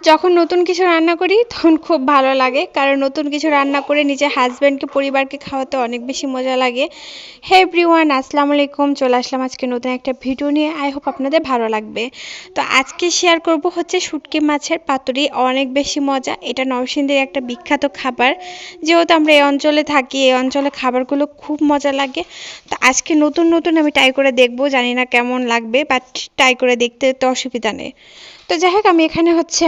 যখন নতুন কিছু রান্না করি তখন খুব ভালো লাগে, কারণ নতুন কিছু রান্না করে নিজের হাজব্যান্ডকে পরিবারকে খাওয়াতে অনেক বেশি মজা লাগে। হে এভরিওয়ান, আসসালামু আলাইকুম। চলে আসলাম আজকে নতুন একটা ভিডিও নিয়ে। আই হোপ আপনাদের ভালো লাগবে। তো আজকে শেয়ার করব হচ্ছে শুটকি মাছের পাতুরি। অনেক বেশি মজা, এটা নরসিংদীর একটা বিখ্যাত খাবার। যেহেতু আমরা এই অঞ্চলে থাকি, এই অঞ্চলে খাবারগুলো খুব মজা লাগে। তো আজকে নতুন নতুন আমি ট্রাই করে দেখবো, জানি না কেমন লাগবে, বাট ট্রাই করে দেখতে তো অসুবিধা নেই। তো যাই হোক, আমি এখানে হচ্ছে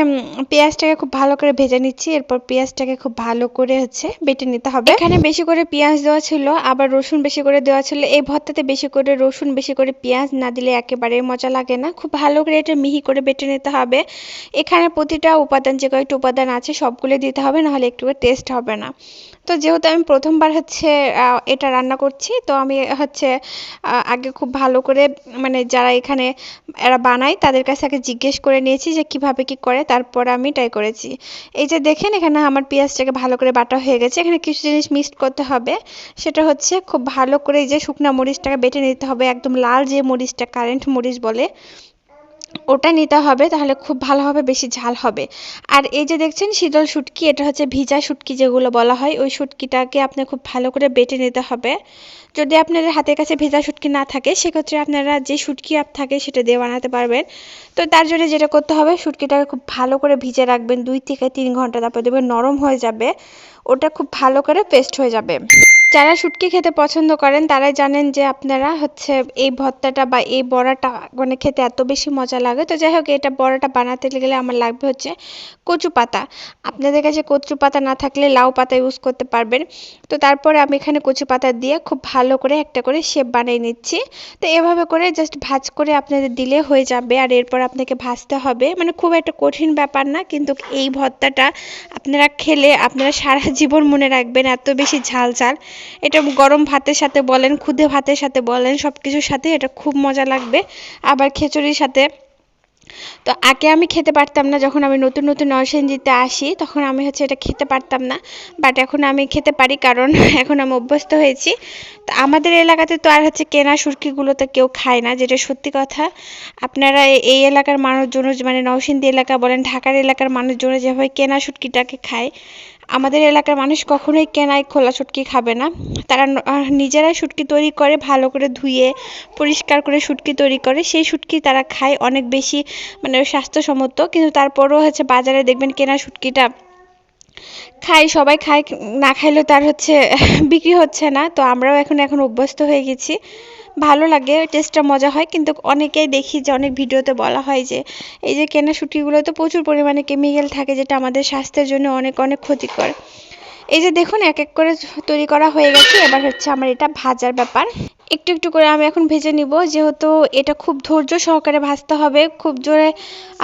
পেঁয়াজটাকে খুব ভালো করে ভেজে নিচ্ছি। এরপর পেঁয়াজটাকে খুব ভালো করে হচ্ছে বেটে নিতে হবে। এখানে বেশি করে পেঁয়াজ দেওয়া ছিল, আবার রসুন বেশি করে দেওয়া ছিল। এই ভর্তাতে বেশি করে রসুন, বেশি করে পেঁয়াজ না দিলে একেবারে মজা লাগে না। খুব ভালো করে এটা মিহি করে বেটে নিতে হবে। এখানে প্রতিটা উপাদান, যে কয়েকটা উপাদান আছে সবগুলো দিতে হবে, নাহলে একটু টেস্ট হবে না। তো যেহেতু আমি প্রথমবার হচ্ছে এটা রান্না করছি, তো আমি হচ্ছে আগে খুব ভালো করে, মানে যারা এখানে এরা বানায় তাদের কাছে আগে জিজ্ঞেস করে নিয়েছি যে কিভাবে কি করে, তারপর আমি ট্রাই করেছি। এই যে দেখেন, এখানে আমার পেঁয়াজটাকে ভালো করে বাটা হয়ে গেছে। এখানে কিছু জিনিস মিক্সড করতে হবে। সেটা হচ্ছে খুব ভালো করে এই যে শুকনা মরিচটাকে বেটে নিতে হবে, একদম লাল যে মরিচটা, কারেন্ট মরিচ বলে, ওটা নিতে হবে, তাহলে খুব ভালো হবে, বেশি ঝাল হবে। আর এই যে দেখছেন শীতল শুটকি, এটা হচ্ছে ভিজা শুটকি যেগুলো বলা হয়, ওই শুটকিটাকে আপনার খুব ভালো করে বেটে নিতে হবে। যদি আপনাদের হাতের কাছে ভেজা শুটকি না থাকে, সেক্ষেত্রে আপনারা যে শুটকি আপ থাকে সেটা দিয়ে বানাতে পারবেন। তো তার জন্য যেটা করতে হবে, শুটকিটাকে খুব ভালো করে ভিজে রাখবেন 2 থেকে 3 ঘন্টা, তারপর দেখবেন নরম হয়ে যাবে, ওটা খুব ভালো করে পেস্ট হয়ে যাবে। যারা শুটকি খেতে পছন্দ করেন তারাই জানেন যে আপনারা হচ্ছে এই ভর্তাটা বা এই বড়াটা মানে খেতে এত বেশি মজা লাগে। তো যাই হোক, এটা বড়াটা বানাতে গেলে আমার লাগবে হচ্ছে কচু পাতা। আপনাদের কাছে কচু পাতা না থাকলে লাউ পাতা ইউজ করতে পারবেন। তো তারপরে আমি এখানে কচু পাতা দিয়ে খুব ভালো করে একটা করে শেপ বানিয়ে নিচ্ছি। তো এভাবে করে জাস্ট ভাজ করে আপনাদের দিলে হয়ে যাবে। আর এরপর আপনাকে ভাজতে হবে, মানে খুব একটা কঠিন ব্যাপার না, কিন্তু এই ভর্তাটা আপনারা খেলে আপনারা সারা জীবন মনে রাখবেন, এত বেশি ঝাল ঝাল। এটা গরম ভাতের সাথে বলেন, খুদে ভাতের সাথে বলেন, সব কিছুর সাথে এটা খুব মজা লাগবে। আবার খিচুড়ির সাথে। তো আগে আমি খেতে পারতাম না, যখন আমি নতুন নতুন নরসিংদীতে আসি তখন আমি হচ্ছে এটা খেতে পারতাম না, বাট এখন আমি খেতে পারি, কারণ এখন আমি অভ্যস্ত হয়েছি। তো আমাদের এলাকাতে তো আর হচ্ছে কেনা শুটকিগুলোতে কেউ খায় না, যেটা সত্যি কথা। আপনারা এই এলাকার মানুষজন, মানে নরসিংদী এলাকা বলেন, ঢাকার এলাকার মানুষজন যেভাবে কেনা শুটকিটাকে খায়, আমাদের এলাকার মানুষ কখনোই কেনায় খোলা শুটকি খাবে না। তারা নিজেরাই শুটকি তৈরি করে, ভালো করে ধুয়ে পরিষ্কার করে শুটকি তৈরি করে, সেই শুটকি তারা খায়, অনেক বেশি মানে স্বাস্থ্যসম্মত। কিন্তু তারপরেও হচ্ছে বাজারে দেখবেন কেনা শুটকিটা খায়, সবাই খায়, না খাইলেও তার হচ্ছে বিক্রি হচ্ছে না। তো আমরাও এখন অভ্যস্ত হয়ে গেছি, ভালো লাগে, টেস্টটা মজা হয়। কিন্তু অনেকেই দেখি যে অনেক ভিডিওতে বলা হয় যে এই যে কেনা শুটকিগুলোতে প্রচুর পরিমাণে কেমিক্যাল থাকে, যেটা আমাদের স্বাস্থ্যের জন্য অনেক অনেক ক্ষতিকর। এই যে দেখুন, এক এক করে তৈরি করা হয়ে গেছে। এবার হচ্ছে আমার এটা ভাজার ব্যাপার। একটু একটু করে আমি এখন ভেজে নিব, যেহেতু এটা খুব ধৈর্য সহকারে ভাজতে হবে। খুব জোরে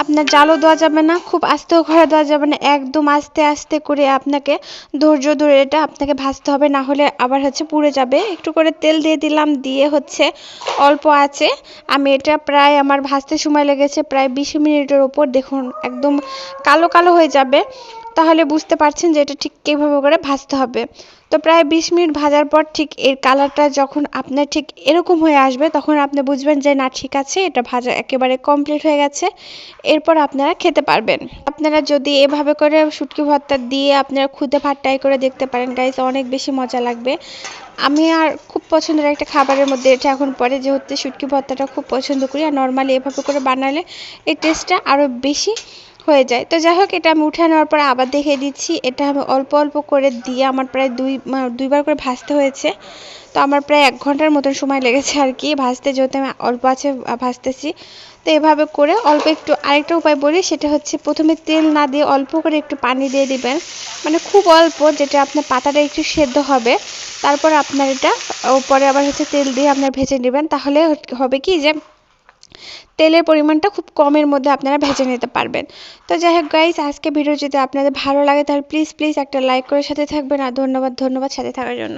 আপনার জালও দেওয়া যাবে না, খুব আস্তেও করে দেওয়া যাবে না, একদম আস্তে আস্তে করে আপনাকে ধৈর্য ধরে এটা আপনাকে ভাজতে হবে, না হলে আবার হচ্ছে পুড়ে যাবে। একটু করে তেল দিয়ে দিলাম, দিয়ে হচ্ছে অল্প আছে আমি এটা প্রায়, আমার ভাজতে সময় লেগেছে প্রায় 20 মিনিটের ওপর। দেখুন একদম কালো কালো হয়ে যাবে, তাহলে বুঝতে পারছেন যে এটা ঠিক কীভাবে করে ভাজতে হবে। তো প্রায় 20 মিনিট ভাজার পর ঠিক এর কালারটা যখন আপনার ঠিক এরকম হয়ে আসবে, তখন আপনি বুঝবেন যে না, ঠিক আছে, এটা ভাজা একেবারে কমপ্লিট হয়ে গেছে। এরপর আপনারা খেতে পারবেন। আপনারা যদি এভাবে করে শুটকি ভর্তা দিয়ে আপনারা খুদে ভাত ট্রাই করে দেখতে পারেন গাইস, অনেক বেশি মজা লাগবে। আমি আর খুব পছন্দের একটা খাবারের মধ্যে এটা এখন পড়ে, যেহেতু শুটকি ভর্তাটা খুব পছন্দ করি। আর নর্মালি এভাবে করে বানালে এই টেস্টটা আরও বেশি হয়ে যায়। তো যাই হোক, এটা আমি উঠে নেওয়ার পর আবার দেখিয়ে দিচ্ছি। এটা আমি অল্প অল্প করে দিয়ে আমার প্রায় দুইবার করে ভাজতে হয়েছে। তো আমার প্রায় 1 ঘন্টার মতন সময় লেগেছে আর কি ভাজতে, যেহেতু আমি অল্প আছে ভাজতেছি। তো এভাবে করে অল্প একটু, আরেকটা উপায় বলি, সেটা হচ্ছে প্রথমে তেল না দিয়ে অল্প করে একটু পানি দিয়ে দিবেন, মানে খুব অল্প, যেটা আপনার পাতাটা একটু সেদ্ধ হবে। তারপর আপনার এটা পরে আবার হচ্ছে তেল দিয়ে আপনার ভেজে নেবেন, তাহলে হবে কি যে তেলের পরিমাণটা খুব কমের মধ্যে আপনারা ভেজে নিতে পারবেন। তো যাই হোক গাইস, আজকে ভিডিও যদি আপনাদের ভালো লাগে তাহলে প্লিজ প্লিজ একটা লাইক করে সাথে থাকবেন। আর ধন্যবাদ ধন্যবাদ সাথে থাকার জন্য।